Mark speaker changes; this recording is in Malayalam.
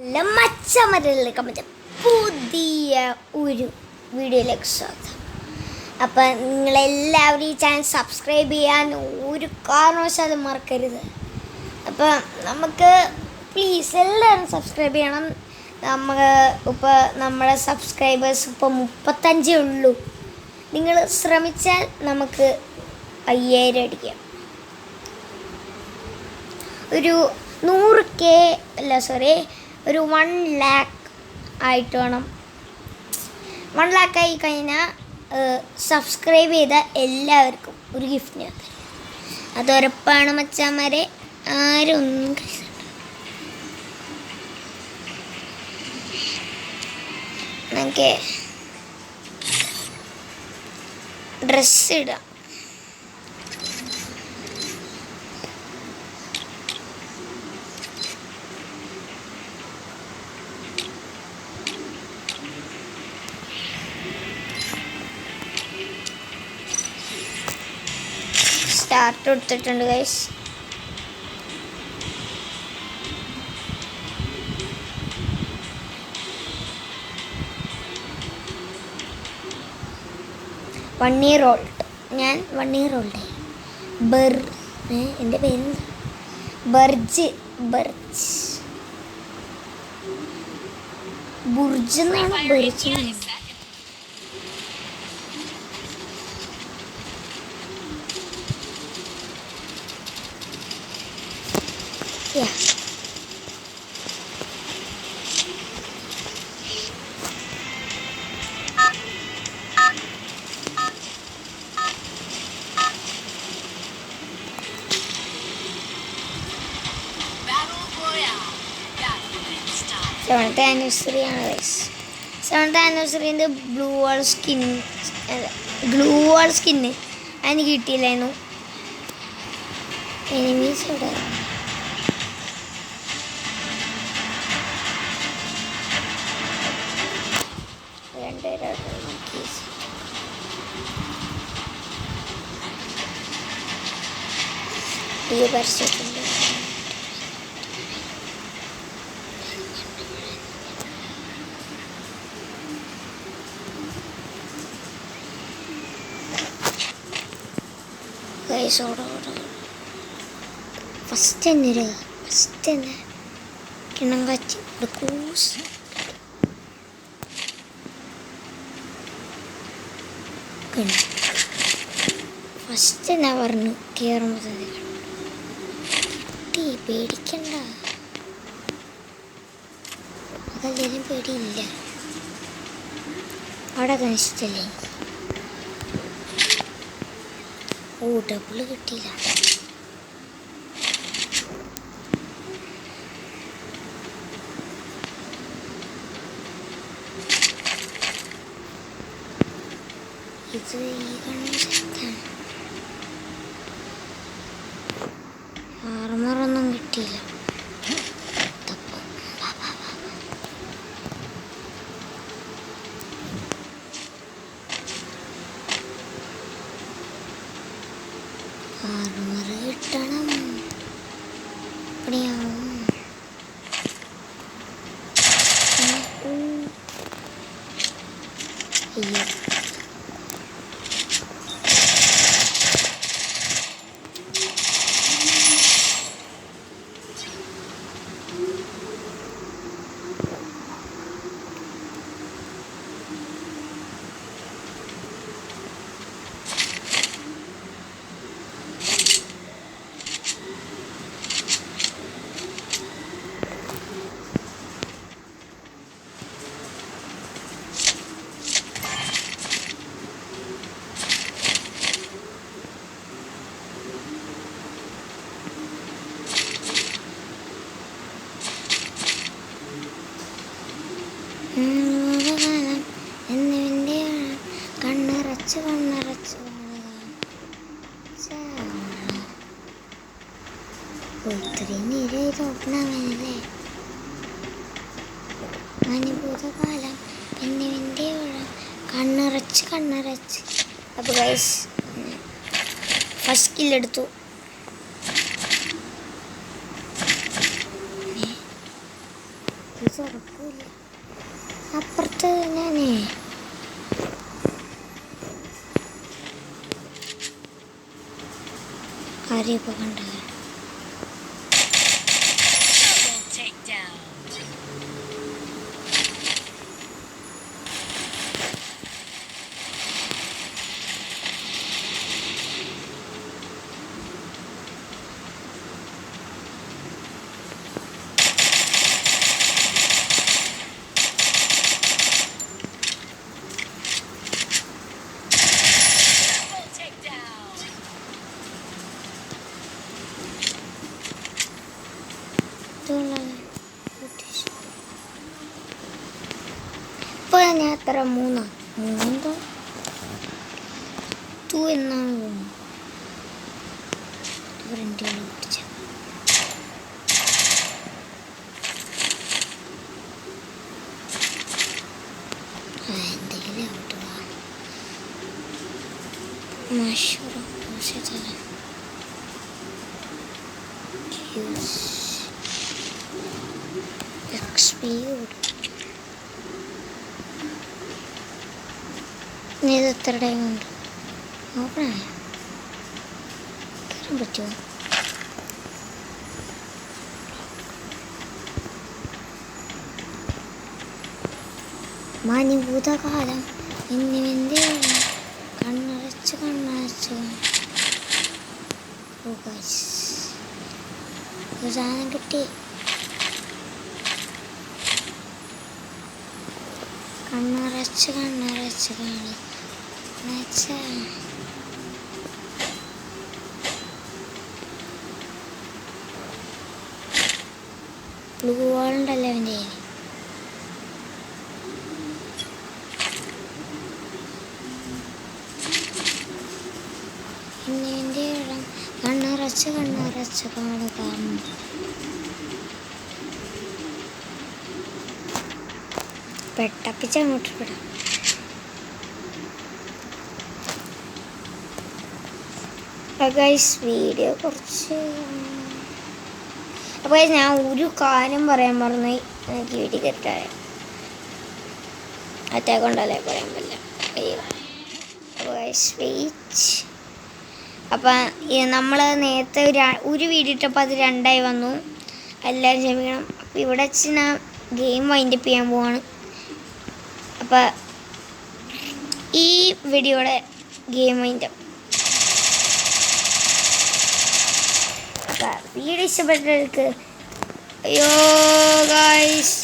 Speaker 1: എല്ലാ മച്ചമരലിലേക്ക് മറ്റേ പുതിയ ഒരു വീഡിയോയിലേക്ക് സ്വാഗതം. അപ്പം നിങ്ങളെല്ലാവരും ഈ ചാനൽ സബ്സ്ക്രൈബ് ചെയ്യാൻ ഒരു കാരണവശാലും മറക്കരുത്. അപ്പം നമുക്ക് പ്ലീസ് എല്ലാവരും സബ്സ്ക്രൈബ് ചെയ്യണം. ഇപ്പോൾ നമ്മുടെ സബ്സ്ക്രൈബേഴ്സ് ഇപ്പോൾ 35 ഉള്ളൂ. നിങ്ങൾ ശ്രമിച്ചാൽ നമുക്ക് 5000 അടിക്കാം. ഒരു 100K ഒരു 1 lakh ആയിട്ട് വേണം. 1 lakh ആയി കഴിഞ്ഞാൽ സബ്സ്ക്രൈബ് ചെയ്ത എല്ലാവർക്കും ഒരു ഗിഫ്റ്റ് ഞാൻ തരും. അത് ഉറപ്പാണ് മച്ചാന്മാരെ. ആരും ഒന്നും നമുക്ക് ഡ്രസ്സ് ഇടാം. സ്റ്റാർട്ട് കൊടുത്തിട്ടുണ്ട് ഗൈസ്. One year old. ഞാൻ 1 year old. എൻ്റെ പേര് ബുർജ് എന്നാണ്. Burj yeah. സെവൻത്ത് ആനിവേഴ്സറി ആണ് ഗൈസ്. 7th ആനിവേഴ്സറിൻ്റെ ഗ്ലൂ വാൾ സ്കിന്ന് അതിന് കിട്ടിയില്ലായിരുന്നു. എനിമീസ് ഇവിടെ ഈ പരിസരത്തുണ്ട്. ഫസ്റ്റ് തന്നെ കിണം കാച്ചി കൂസ് ഫസ്റ്റ് തന്നെ പറഞ്ഞു കയറുമ്പോൾ തന്നെ കിട്ടി. പേടിക്കണ്ട, അതെല്ലാവരും പേടിയില്ല. അവിടെ കണിച്ചിട്ടല്ലേ. ഓ, ഡബിള് കിട്ടിയില്ല. ഇത് ഈ കാണുന്ന ശക്തിയാണ്. ആർമറൊന്നും കിട്ടിയില്ല. ആർമർ കിട്ടണം. എവിടെയാവും? അയ്യോ, എന്നിവൻ്റെ കണ്ണറച്ച് ഇത്രയും നേരം ഇത് ഓപ്പണാവാനല്ലേ. അനുഭൂതകാലം എന്നിവൻ്റെ കണ്ണറച്ച്. അപ്പോൾ ഗൈസ് ഫസ്റ്റ് സ്കില്ലെടുത്തു. തുറക്കൂല. അപ്പുറത്ത് ഞാനേ ആരെയും ഇപ്പൊ കണ്ടത്. ഇപ്പൊ ഞാൻ എത്ര മൂന്നെന്തോ ടു എന്നാണ് തോന്നുന്നു. ഫ്രണ്ടിൽ പിടിച്ച എന്തെങ്കിലും മഷൂർ XP ഇത് എത്ര ടൈം ഉണ്ട് നോക്കണേ. കയറാൻ പറ്റുമോ? മാനിഭൂതകാലം എന്നിവൻ്റെ കണ്ണടച്ച് ഒരു സാധനം കിട്ടി. കണ്ണടച്ച് ബ്ലൂ വാളുണ്ടല്ലോ അവൻ്റെ കയ്യിൽ. എൻ്റെ ഇടം കണ്ണറച്ച് കാണുക. പെട്ടപ്പിച്ച് അങ്ങോട്ട് വിടാം. ഗൈസ് വീഡിയോ കുറച്ച് അപ്പോൾ ഞാൻ ഒരു കാര്യം പറയാൻ പറഞ്ഞു. എനിക്ക് വീട്ടിൽ കയറ്റാൻ അറ്റാക്കൊണ്ടല്ലേ പറയാൻ പറ്റില്ല. അപ്പോൾ ഗൈസ് വെയിറ്റ്. അപ്പം നമ്മൾ നേരത്തെ ഒരു വീഡിയോ ഇട്ടപ്പോൾ അത് 2 വന്നു. എല്ലാവരും ക്ഷമിക്കണം. അപ്പോൾ ഇവിടെ വെച്ച് ഞാൻ ഗെയിം വൈൻഡപ്പ് ചെയ്യാൻ പോവാണ്. അപ്പോൾ ഈ വീഡിയോയുടെ ഗെയിം വൈൻഡപ്പ്. അപ്പം വീഡിയോ ഇഷ്ടപ്പെട്ടവർക്ക് അയ്യോ ഗായ്സ്